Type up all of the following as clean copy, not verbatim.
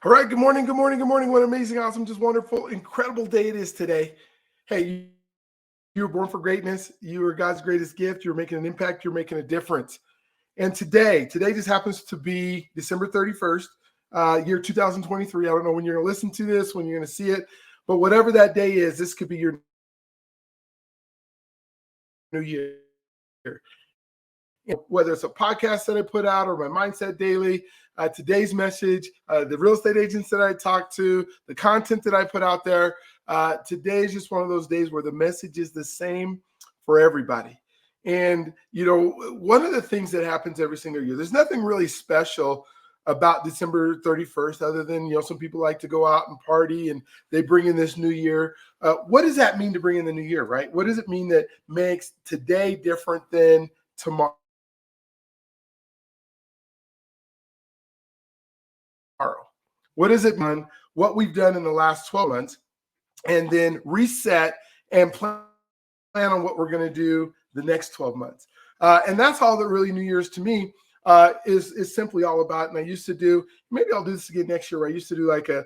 All right. Good morning. Good morning. Good morning. What amazing, awesome, just wonderful, incredible day it is today. Hey, you were born for greatness. You are God's greatest gift. You're making an impact. You're making a difference. And today just happens to be December 31st, year 2023. I don't know when you're going to listen to this, when you're going to see it, but whatever that day is, this could be your new year. Whether it's a podcast that I put out or my Mindset Daily, today's message, the real estate agents that I talk to, the content that I put out there. Today is just one of those days where the message is the same for everybody. And, one of the things that happens every single year, there's nothing really special about December 31st, other than, some people like to go out and party and they bring in this new year. What does that mean to bring in the new year, right? What does it mean that makes today different than tomorrow? What is it done? What we've done in the last 12 months, and then reset and plan on what we're going to do the next 12 months. And that's all that really New Year's to me is simply all about. And I used to do, maybe I'll do this again next year, where I used to do like a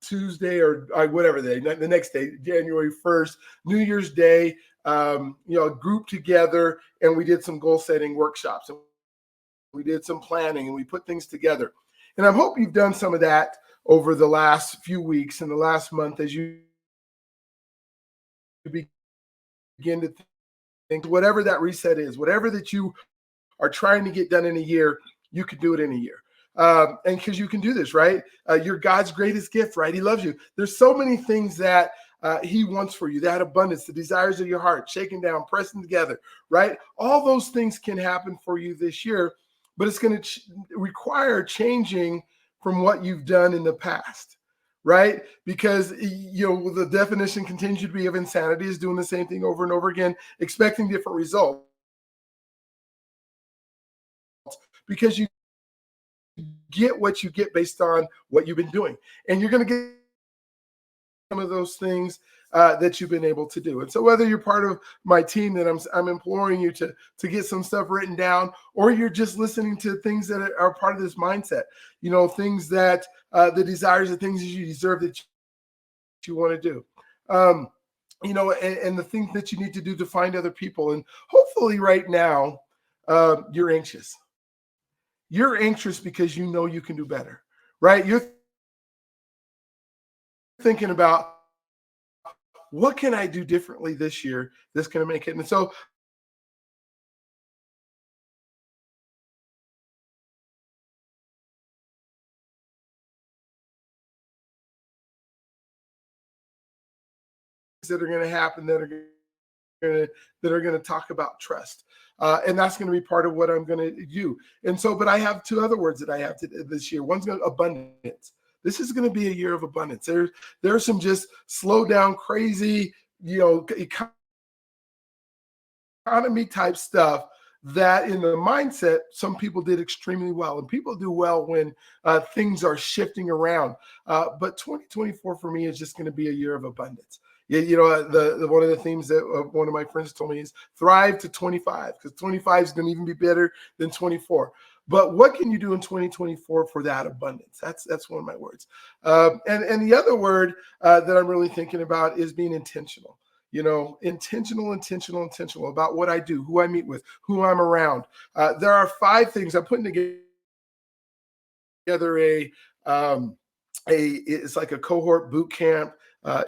Tuesday or whatever day, the next day, January 1st, New Year's Day, group together, and we did some goal setting workshops. And we did some planning and we put things together. And I hope you've done some of that over the last few weeks and the last month as you begin to think whatever that reset is, whatever that you are trying to get done in a year, you could do it in a year. And because you can do this, right? You're God's greatest gift, right? He loves you. There's so many things that he wants for you, that abundance, the desires of your heart, shaking down, pressing together, right? All those things can happen for you this year, but it's going to require changing from what you've done in the past, right? Because, the definition continues to be of insanity is doing the same thing over and over again, expecting different results, because you get what you get based on what you've been doing. And you're going to get some of those things that you've been able to do. And so whether you're part of my team that I'm imploring you to get some stuff written down, or you're just listening to things that are part of this mindset, things that the desires, the things that you deserve, that you want to do. And the things that you need to do to find other people. And hopefully right now, you're anxious. You're anxious because you know you can do better, right? You're thinking about, what can I do differently this year that's going to make it? And so that are going to happen that are going to talk about trust. And that's going to be part of what I'm going to do. And so, but I have two other words that I have to this year. One's going to abundance. This is going to be a year of abundance. There's some just slow down, crazy, economy type stuff that in the mindset, some people did extremely well. And people do well when things are shifting around. But 2024 for me is just going to be a year of abundance. The one of the themes that one of my friends told me is thrive to 25, because 25 is going to even be better than 24. But what can you do in 2024 for that abundance? That's one of my words. And the other word that I'm really thinking about is being intentional. Intentional about what I do, who I meet with, who I'm around. There are 5 things I'm putting together. It's like a cohort boot camp,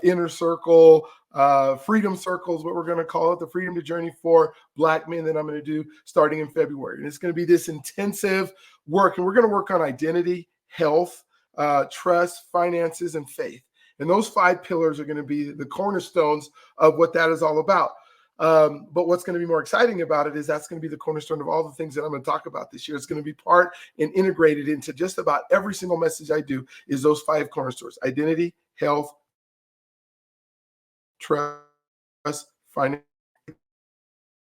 inner circle, freedom circles, what we're going to call it, the Freedom to Journey for Black men, that I'm going to do starting in February. And it's going to be this intensive work. And we're going to work on identity, health, trust, finances, and faith. And those 5 pillars are going to be the cornerstones of what that is all about. But what's going to be more exciting about it is that's going to be the cornerstone of all the things that I'm going to talk about this year. It's going to be part and integrated into just about every single message I do, is those 5 cornerstones: identity, health, trust, finance,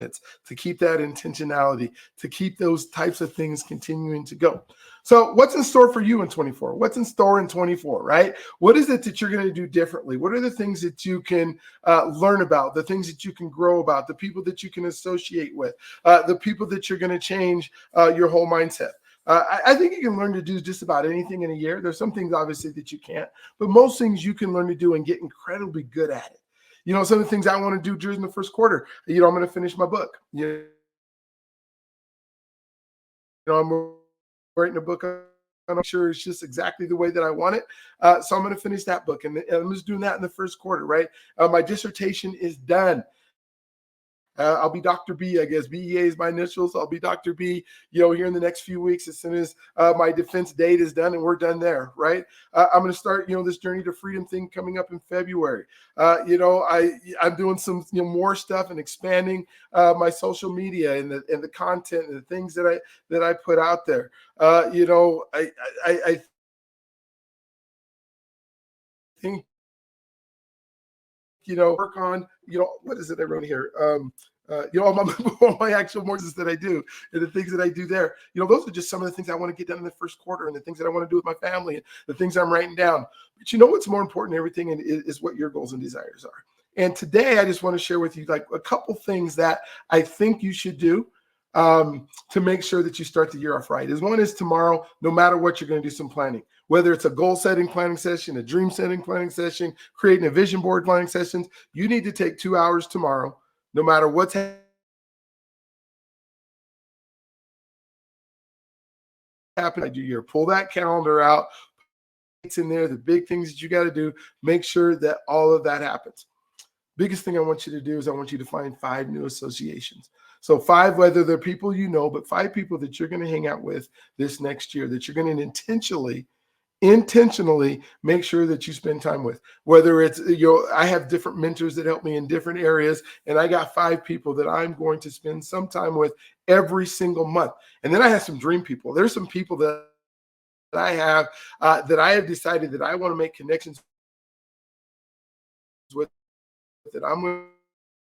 to keep that intentionality, to keep those types of things continuing to go. So what's in store for you in 24? What's in store in 24, right? What is it that you're going to do differently? What are the things that you can learn about, the things that you can grow about, the people that you can associate with, the people that you're going to change your whole mindset? I think you can learn to do just about anything in a year. There's some things obviously that you can't, but most things you can learn to do and get incredibly good at it. Some of the things I want to do during the first quarter, I'm going to finish my book. I'm writing a book. I'm not sure it's just exactly the way that I want it. So I'm going to finish that book. And I'm just doing that in the first quarter, right? My dissertation is done. I'll be Dr. B, I guess. BEA is my initials. I'll be Dr. B, here in the next few weeks as soon as my defense date is done and we're done there, right? I'm going to start, this Journey to Freedom thing coming up in February. I'm doing some, more stuff and expanding my social media and the content and the things that I put out there. I think work on, what is it I wrote here? All my, all my actual mortgages that I do and the things that I do there, those are just some of the things I want to get done in the first quarter and the things that I want to do with my family and the things I'm writing down. But what's more important than everything is what your goals and desires are. And today I just want to share with you like a couple things that I think you should do to make sure that you start the year off right. One is tomorrow, no matter what, you're going to do some planning, whether it's a goal setting planning session, a dream setting planning session, creating a vision board planning sessions. You need to take 2 hours tomorrow, no matter what's happening. Do your pull that calendar out. It's in there, the big things that you got to do. Make sure that all of that happens. Biggest thing I want you to do is I want you to find 5 new associations. So 5, whether they're people but 5 people that you're going to hang out with this next year, that you're going to intentionally make sure that you spend time with. Whether it's, I have different mentors that help me in different areas, and I got 5 people that I'm going to spend some time with every single month. And then I have some dream people. There's some people that I have decided that I want to make connections with, that I'm going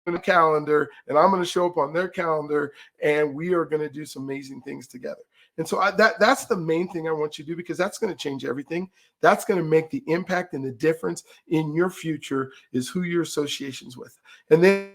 to calendar and I'm going to show up on their calendar, and we are going to do some amazing things together. And so that's the main thing I want you to do, because that's going to change everything. That's going to make the impact and the difference in your future is who your associations with. And then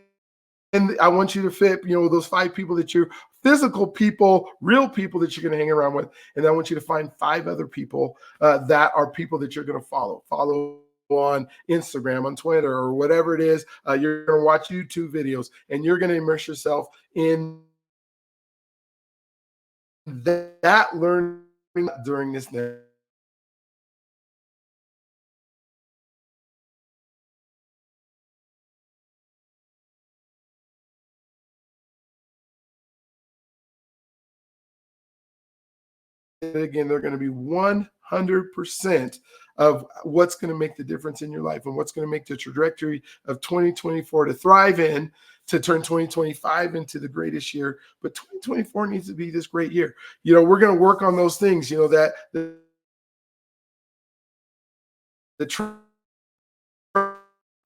I want you to fit, those 5 people that you're physical people, real people that you're going to hang around with. And I want you to find 5 other people that are people that you're going to follow on Instagram, on Twitter, or whatever it is. You're going to watch YouTube videos and you're going to immerse yourself in that learning during this next. Again, they're going to be 100% of what's going to make the difference in your life and what's going to make the trajectory of 2024 to thrive in, to turn 2025 into the greatest year. But 2024 needs to be this great year. We're going to work on those things, that the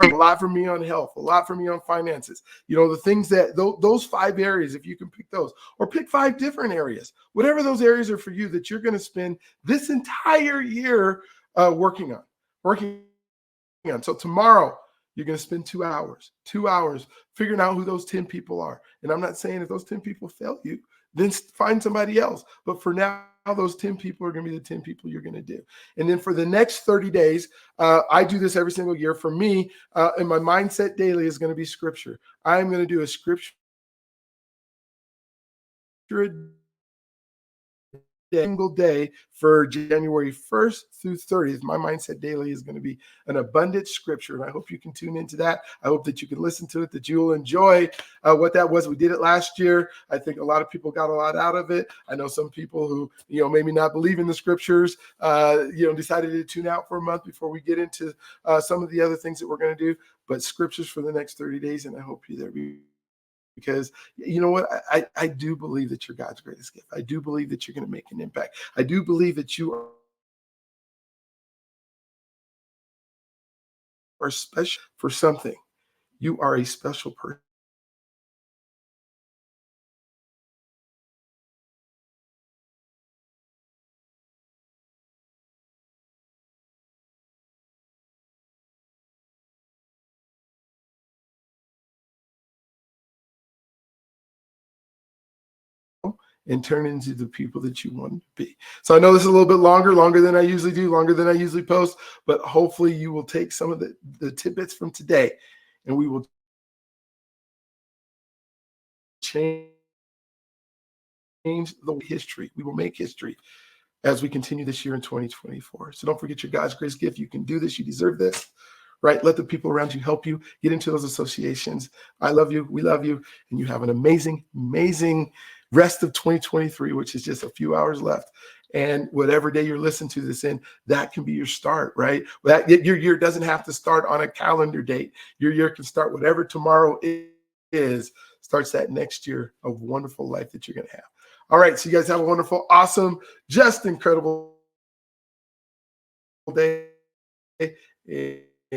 a lot for me on health, a lot for me on finances. The things that those 5 areas, if you can pick those, or pick 5 different areas, whatever those areas are for you, that you're going to spend this entire year working on. So tomorrow, you're going to spend 2 hours figuring out who those 10 people are. And I'm not saying if those 10 people fail you, then find somebody else. But for now, those 10 people are going to be the 10 people you're going to do. And then for the next 30 days, I do this every single year. For me, and my mindset daily is going to be scripture. I'm going to do a scripture single day for January 1st through 30th. My mindset daily is going to be an abundant scripture. And I hope you can tune into that. I hope that you can listen to it, that you will enjoy what that was. We did it last year. I think a lot of people got a lot out of it. I know some people who, maybe not believe in the scriptures, decided to tune out for a month before we get into some of the other things that we're going to do. But scriptures for the next 30 days. And I hope you're there, because you know what, I do believe that you're God's greatest gift. I do believe that you're going to make an impact. I do believe that you are special for something. You are a special person. and turn into the people that you want to be. So I know this is a little bit longer than I usually do, longer than I usually post, but hopefully you will take some of the tidbits from today and we will change the history. We will make history as we continue this year in 2024. So don't forget your God's grace gift. You can do this. You deserve this, right? Let the people around you help you get into those associations. I love you. We love you. And you have an amazing, amazing rest of 2023, which is just a few hours left. And whatever day you're listening to this in, that can be your start, right? Your year doesn't have to start on a calendar date. Your year can start whatever tomorrow is, starts that next year of wonderful life that you're going to have. All right. So you guys have a wonderful, awesome, just incredible day.